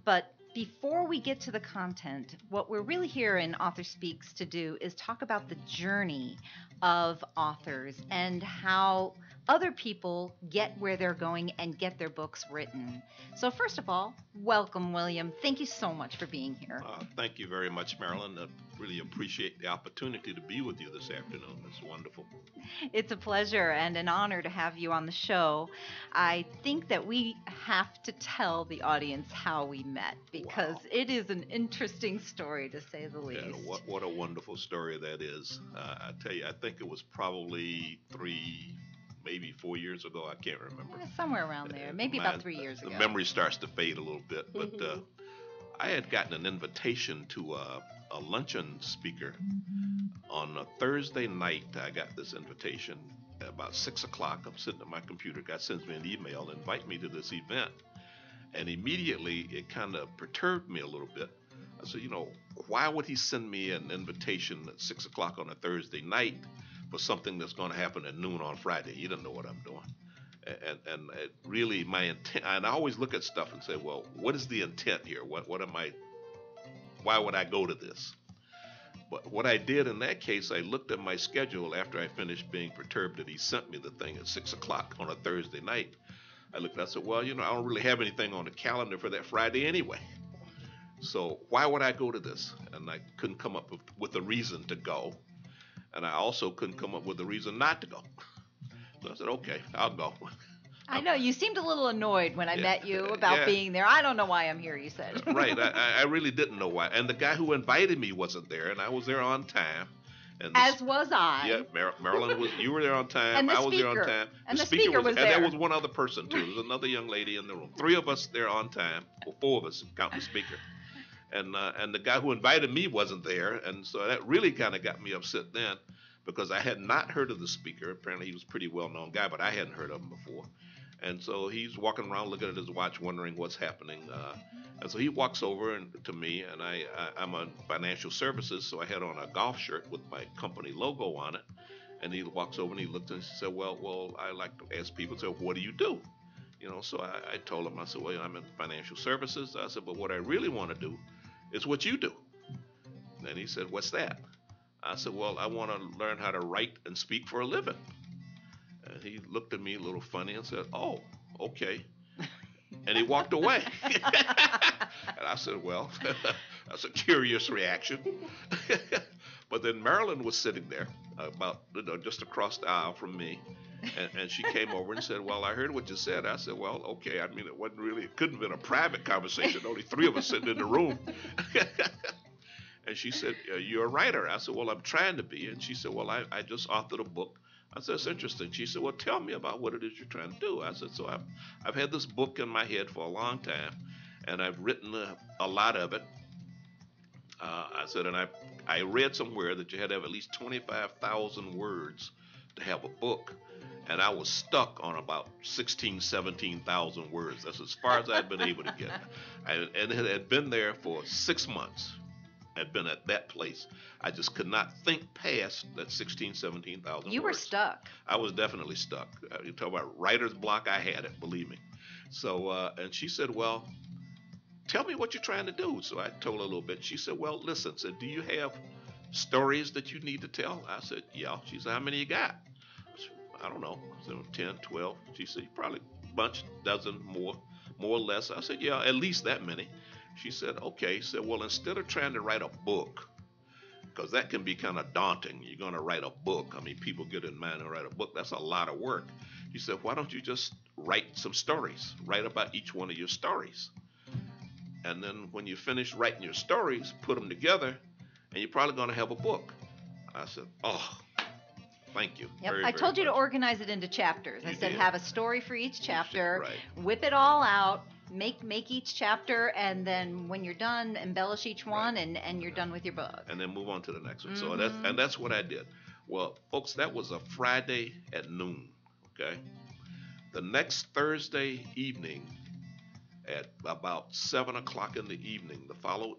But before we get to the content, what we're really here in Author Speaks to do is talk about the journey of authors and how other people get where they're going and get their books written. So first of all, welcome, William. Thank you so much for being here. Thank you very much, Marilyn. I really appreciate the opportunity to be with you this afternoon. It's wonderful. It's a pleasure and an honor to have you on the show. I think that we have to tell the audience how we met because it is an interesting story, to say the least. Yeah, what a wonderful story that is. I tell you, I think it was probably 3, maybe 4 years ago. I can't remember. Somewhere around there. Maybe about 3 years ago. The memory starts to fade a little bit. But I had gotten an invitation to a luncheon speaker on a Thursday night. I got this invitation at about 6 o'clock. I'm sitting at my computer. God sends me an email, invite me to this event. And immediately it kind of perturbed me a little bit. I said, why would he send me an invitation at 6 o'clock on a Thursday night for something that's going to happen at noon on Friday? He doesn't know what I'm doing. And it really, my intent, and I always look at stuff and say, well, what is the intent here? Why would I go to this? But what I did in that case, I looked at my schedule after I finished being perturbed that he sent me the thing at 6 o'clock on a Thursday night. I looked and I said, well, I don't really have anything on the calendar for that Friday anyway. So why would I go to this? And I couldn't come up with a reason to go. And I also couldn't come up with a reason not to go. So I said, okay, I'll go. I know. You seemed a little annoyed when I met you about being there. I don't know why I'm here, you said. Right. I really didn't know why. And the guy who invited me wasn't there, and I was there on time. And as was I. Yeah, Marilyn, you were there on time. And I was there on time. And the speaker was there. And there was one other person, too. There was another young lady in the room. 3 of us there on time. Well, 4 of us, counting the speaker. And the guy who invited me wasn't there, and so that really kind of got me upset then, because I had not heard of the speaker. Apparently, he was a pretty well-known guy, but I hadn't heard of him before. And so he's walking around looking at his watch, wondering what's happening. And so he walks over to me, and I'm on financial services, so I had on a golf shirt with my company logo on it. And he walks over and he looked and he said, well, I like to ask people, so what do you do? So I told him, I said, well, I'm in financial services. I said, but what I really want to do is what you do. And he said, what's that? I said, well, I want to learn how to write and speak for a living. And he looked at me a little funny and said, oh, okay. And he walked away. And I said, well, that's a curious reaction. But then Marilyn was sitting there about just across the aisle from me. And she came over and said, well, I heard what you said. I said, well, okay. I mean, it couldn't have been a private conversation. Only three of us sitting in the room. And she said, you're a writer. I said, well, I'm trying to be. And she said, well, I just authored a book. I said, that's interesting. She said, well, tell me about what it is you're trying to do. I said, so I've had this book in my head for a long time, and I've written a lot of it. I said, and I read somewhere that you had to have at least 25,000 words to have a book. And I was stuck on about 16, 17,000 words. That's as far as I'd been able to get. And it had been there for 6 months. I'd been at that place. I just could not think past that 16, 17,000 words. You were stuck. I was definitely stuck. You talk about writer's block, I had it, believe me. So, and she said, well, tell me what you're trying to do. So I told her a little bit. She said, well, listen, do you have stories that you need to tell? I said, yeah. She said, how many you got? I don't know, 10, 12. She said, probably a bunch, dozen, more or less. I said, yeah, at least that many. She said, okay. She said, well, instead of trying to write a book, because that can be kind of daunting. You're going to write a book. I mean, people get in mind to write a book. That's a lot of work. She said, why don't you just write some stories? Write about each one of your stories. And then when you finish writing your stories, put them together, and you're probably going to have a book. I said, oh, thank you. Yep. Very, I told you to much. organize it into chapters. I said did. have a story for each chapter, Right. whip it all out, make each chapter, and then when you're done, embellish each one, Right. and you're done with your book. And then move on to the next one. Mm-hmm. So that's what I did. Well, folks, that was a Friday at noon. Okay. The next Thursday evening, at about 7 o'clock in the evening,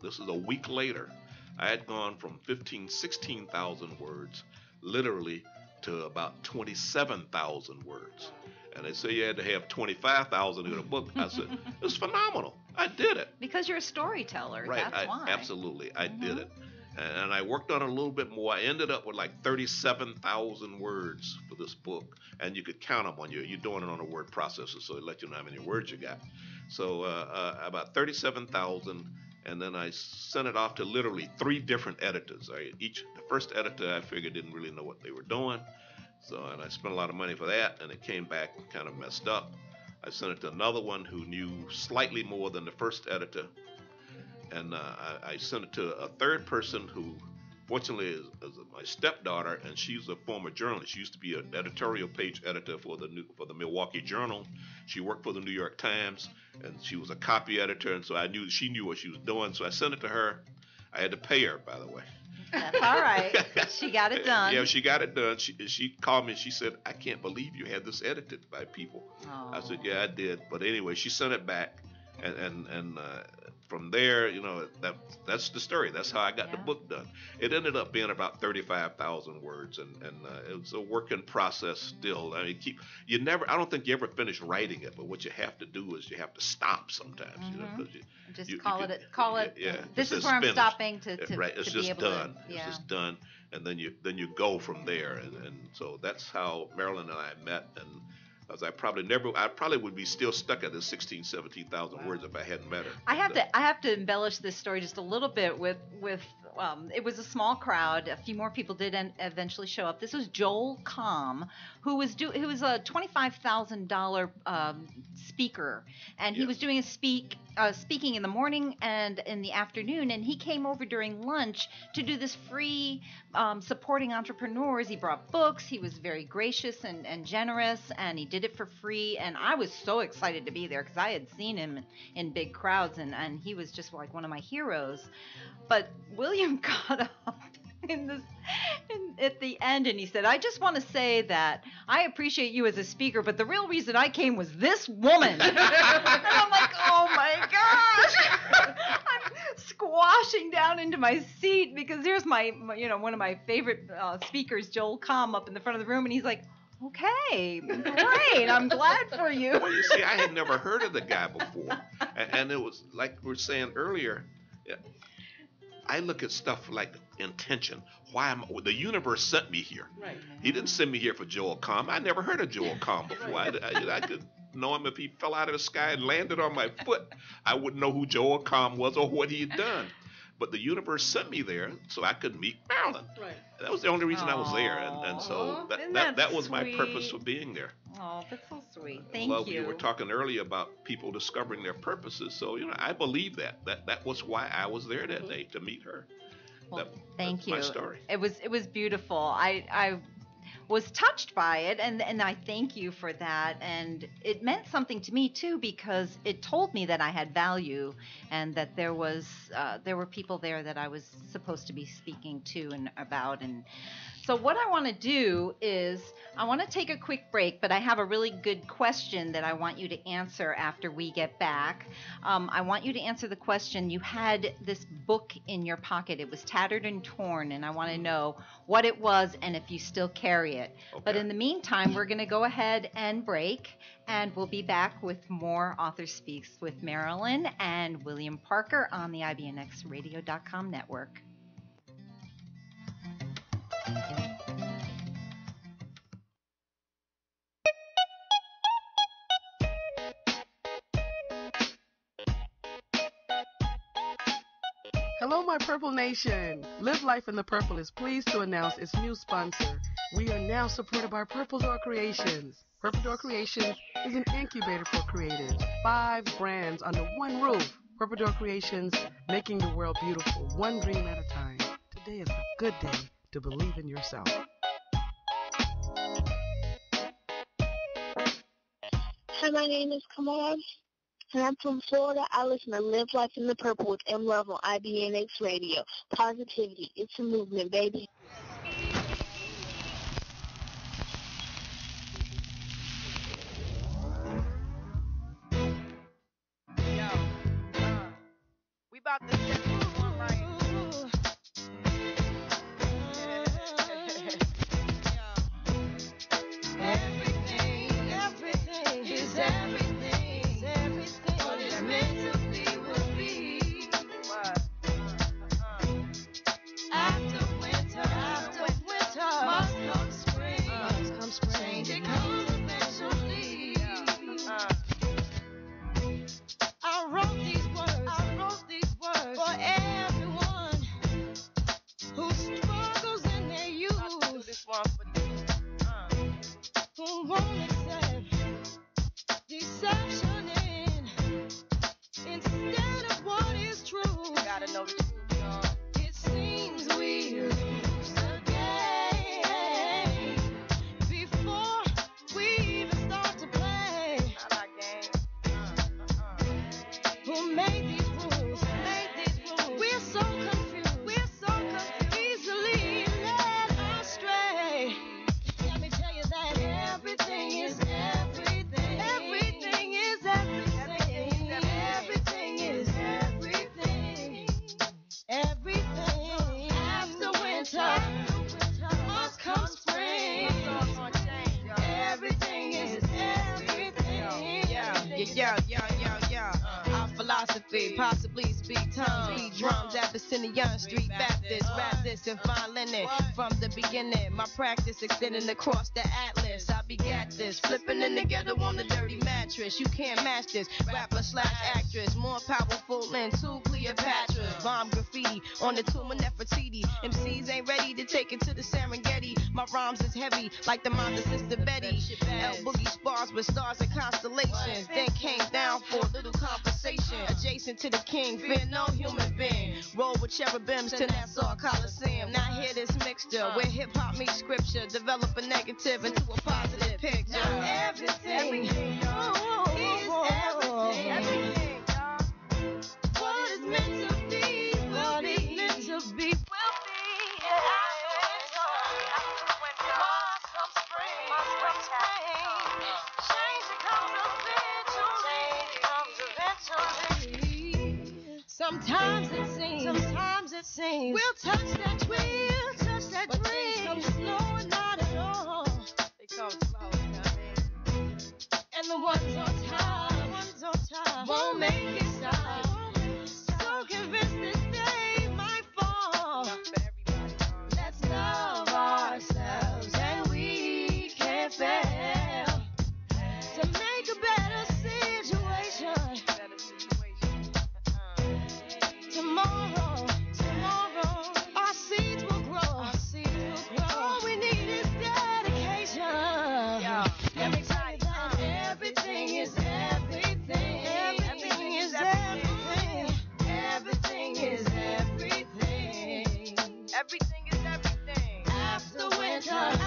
this is a week later, I had gone from 16,000 words, literally, to about 27,000 words. And they say you had to have 25,000 in a book. I said, it's phenomenal. I did it. Because you're a storyteller. Right. That's why. Absolutely. I did it. And I worked on it a little bit more. I ended up with like 37,000 words for this book. And you could count them on you're doing it on a word processor, so it let you know how many words you got. So about 37,000. And then I sent it off to literally 3 different editors. The first editor I figured didn't really know what they were doing. And I spent a lot of money for that, and it came back kind of messed up. I sent it to another one who knew slightly more than the first editor. And I sent it to a third person who, fortunately, is my stepdaughter, and she's a former journalist. She used to be an editorial page editor for the Milwaukee Journal. She worked for the New York Times, and she was a copy editor, and so I knew she knew what she was doing. So I sent it to her. I had to pay her, by the way. That's all right. She got it done. Yeah, she got it done. She called me and she said, I can't believe you had this edited by people. Oh. I said, yeah, I did. But anyway, she sent it back. And from there, that's the story. That's how I got the book done. It ended up being about 35,000 words, and it was a working process still. I mean, I don't think you ever finish writing it, but what you have to do is you have to stop sometimes. Just call it. Yeah. This is where I'm finished. stopping to right. It's to just be able done. to. It's just done, and then you go from there, and so that's how Marilyn and I met, and. Because I probably would be still stuck at the 16, 17,000 words if I hadn't met her. I have to embellish this story just a little bit with it was a small crowd. A few more people did eventually show up. This was Joel Comm, who was a $25,000 speaker, and he Yes. was doing speaking in the morning and in the afternoon, and he came over during lunch to do this free supporting entrepreneurs. He brought books. He was very gracious and generous, and he did it for free. And I was so excited to be there because I had seen him in big crowds, and he was just like one of my heroes. But William got up at the end, and he said, "I just want to say that I appreciate you as a speaker, but the real reason I came was this woman." And I'm like, oh my gosh. I'm squashing down into my seat because here's my one of my favorite speakers, Joel Comm, up in the front of the room, and he's like, "Okay, great, I'm glad for you." Well, you see, I had never heard of the guy before, and it was like we were saying earlier. I look at stuff like intention. Why the universe sent me here? Right. He didn't send me here for Joel Comm. I never heard of Joel Comm before. I could know him if he fell out of the sky and landed on my foot. I wouldn't know who Joel Comm was or what he had done. But the universe sent me there so I could meet Marilyn. Right. That was the only reason I was there, and so that was my purpose for being there. Oh, that's so sweet. I Thank love you. You were talking earlier about people discovering their purposes. So I believe that was why I was there that day, to meet her. Well, thank you. My story. It was beautiful. I was touched by it, and I thank you for that. And it meant something to me too, because it told me that I had value, and that there were people there that I was supposed to be speaking to and about. And so what I want to do is I want to take a quick break, but I have a really good question that I want you to answer after we get back. I want you to answer the question. You had this book in your pocket. It was tattered and torn, and I want to know what it was and if you still carry it. Okay. But in the meantime, we're going to go ahead and break, and we'll be back with more Author Speaks with Marilyn and William Parker on the IBNXradio.com network. Hello, my Purple Nation. Live Life in the Purple is pleased to announce its new sponsor. We are now supported by Purple Door Creations. Purple Door Creations is an incubator for creatives. 5 brands under one roof. Purple Door Creations, making the world beautiful, one dream at a time. Today is a good day to believe in yourself. Hi, my name is Kamal, and I'm from Florida. I listen to Live Life in the Purple with M Love on IBNX Radio. Positivity, it's a movement, baby. We about to set this one right. Everything is everything. What is meant to be will be. After winter, must come spring. Change it comes eventually. I wrote these words for everyone who struggles in their youth. I do this one for who won't accept deception instead of what is true. Gotta know the truth, y'all. It seems we lose the game before we even start to play. I like game. Who made these rules? We're so confused. Easily led astray. Let me tell you that everything is everything. Everything is everything. Everything is everything. Everything. After winter must come spring. Everything is everything. Yeah. Our philosophy, possibly speak tongues, beat drums at Young Street Baptist, rap this and fine linen. From the beginning, my practice extending across the atlas. I begat this, flipping it together on the dirty mattress. You can't match this, rapper / actress, more powerful than 2 Cleopatras. Bomb graffiti on the tomb of Nefertiti. MCs ain't ready to take it to the Serengeti. My rhymes is heavy, like the mind of Sister Betty. L Boogie spars with stars and constellations. Then came down for a little conversation. Adjacent to the king, fear no human being. Roll with cherubims to Nassau Coliseum. Now hear this mixture where hip hop meets scripture. Develop a negative into a positive picture. Now everything is everything. What is meant to be will be. Meant to be will be. After spring. Change comes eventually. Sometimes it seems we'll touch that dream. But things come slow and not at all. They come slow, you know what I mean? And the ones on top won't make it stop. So convinced this day might fall. Let's love ourselves and we can't fail to make a better situation. Tomorrow, our seeds will grow. All we need is dedication. Let me tell you that everything is everything. Everything is everything. Everything is everything. Everything is everything. After winter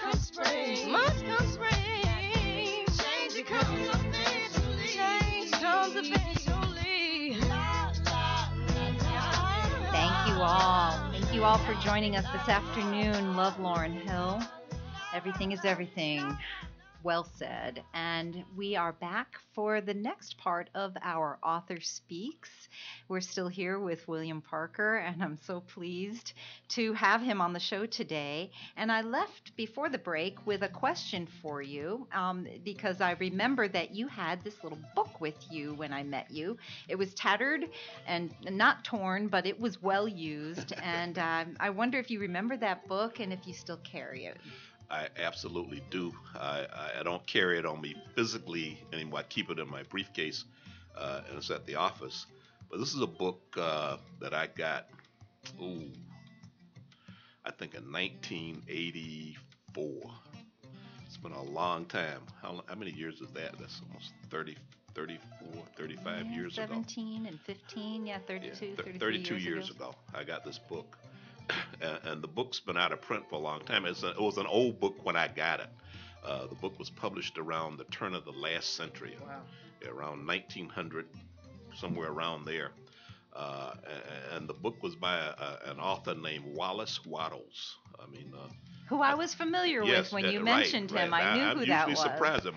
comes spring. Must come spring. Change comes eventually. Change comes eventually. La, la, la, la. Thank you all. Thank you all for joining us this afternoon. Love Lauren Hill. Everything is everything. Well said. And we are back for the next part of our Author Speaks. We're still here with William Parker, and I'm so pleased to have him on the show today. And I left before the break with a question for you because I remember that you had this little book with you when I met you. It was tattered and not torn, but it was well used. And I wonder if you remember that book and if you still carry it. I absolutely do. I don't carry it on me physically anymore. I keep it in my briefcase, and it's at the office. But this is a book that I got, I think in 1984. It's been a long time. How many years is that? That's almost 30, 34, 35 years 17 ago. 17 and 15, 32, 32 years ago. I got this book. And the book's been out of print for a long time. It was an old book when I got it. The book was published around the turn of the last century, around 1900, somewhere around there. And the book was by an author named Wallace Wattles. Who I was familiar with when you mentioned him. I knew who that was. I'm usually surprised that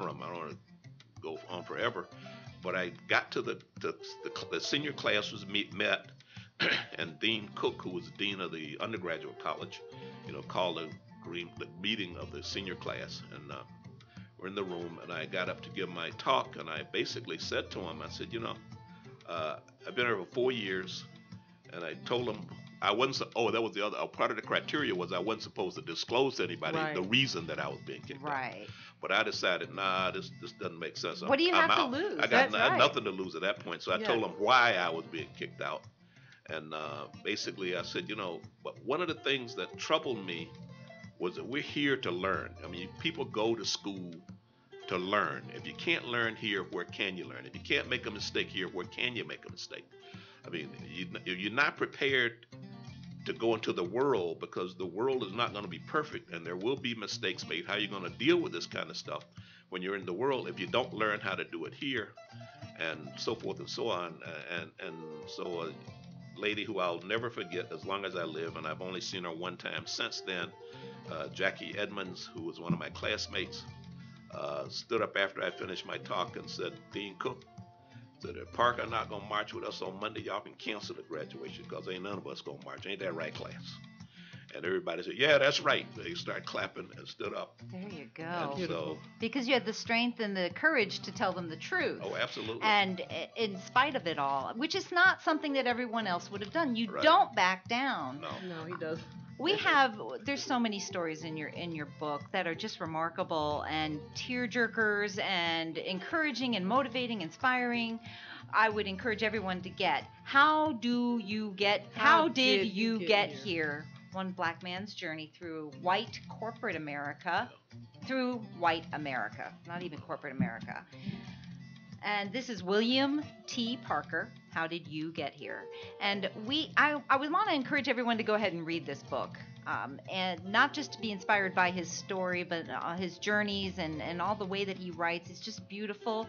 I don't want to go on forever, but I got to the senior class was met, and Dean Cook, who was the dean of the undergraduate college, called the meeting of the senior class, and we're in the room, and I got up to give my talk, and I basically said to him, I said, I've been here for 4 years, and I told him I wasn't. That was the other part of the criteria was I wasn't supposed to disclose to anybody Right. the reason that I was being kicked out. Right. But I decided, nah, this doesn't make sense. What do you I'm have to out. lose? I got That's right. nothing to lose at that point. So I Yeah. told him why I was being kicked out. And basically I said, but one of the things that troubled me was that we're here to learn. I mean, people go to school to learn. If you can't learn here, where can you learn? If you can't make a mistake here, where can you make a mistake? I mean, you're not prepared to go into the world because the world is not going to be perfect and there will be mistakes made. How are you going to deal with this kind of stuff when you're in the world if you don't learn how to do it here, and so forth and so on. And so a lady who I'll never forget as long as I live, and I've only seen her one time since then, Jackie Edmonds, who was one of my classmates, stood up after I finished my talk and said, Dean Cook, said, if Parker not going to march with us on Monday, y'all can cancel the graduation because ain't none of us going to march. Ain't that right, class? And everybody said, yeah, that's right. They started clapping and stood up. There you go. And so, because you had the strength and the courage to tell them the truth. oh, absolutely. And in spite of it all, which is not something that everyone else would have done. You Right. don't back down. No, he does. There's so many stories in your book that are just remarkable and tearjerkers and encouraging and motivating, inspiring. I would encourage everyone to get how did you get here? One black man's journey through white corporate America, through white America, not even corporate America. And this is William T. Parker. How did you get here? And I would want to encourage everyone to go ahead and read this book, and not just to be inspired by his story, but his journeys and all the way that he writes. It's just beautiful.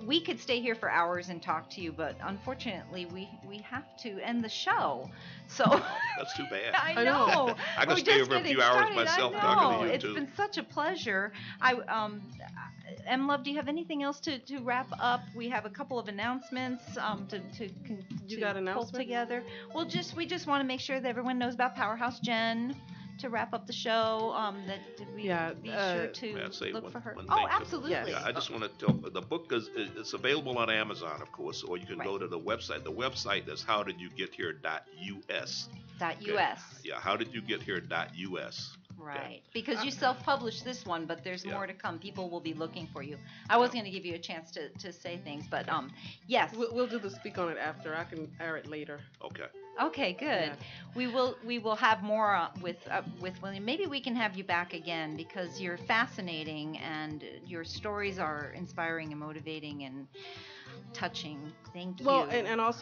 We could stay here for hours and talk to you, but unfortunately, we have to end the show. So that's too bad. I know. I could stay over a few hours myself talking to you It's too. been such a pleasure. Love, do you have anything else to wrap up? We have a couple of announcements to pull together. Well, we just want to make sure that everyone knows about Powerhouse Jen to wrap up the show. That we be sure to look for her. Oh, absolutely. Yeah, I just want to tell the book it's available on Amazon, of course, or you can go to the website. The website is howdidyougethere.us. .us. Yeah, howdidyogethere.us. Right, because you self-published this one, but there's more to come. People will be looking for you. I was going to give you a chance to say things, but yes. We'll do the speak on it after. I can air it later. Okay. Okay, good. Yeah. We will have more with William. Maybe we can have you back again because you're fascinating and your stories are inspiring and motivating and touching. Thank you. Well, and also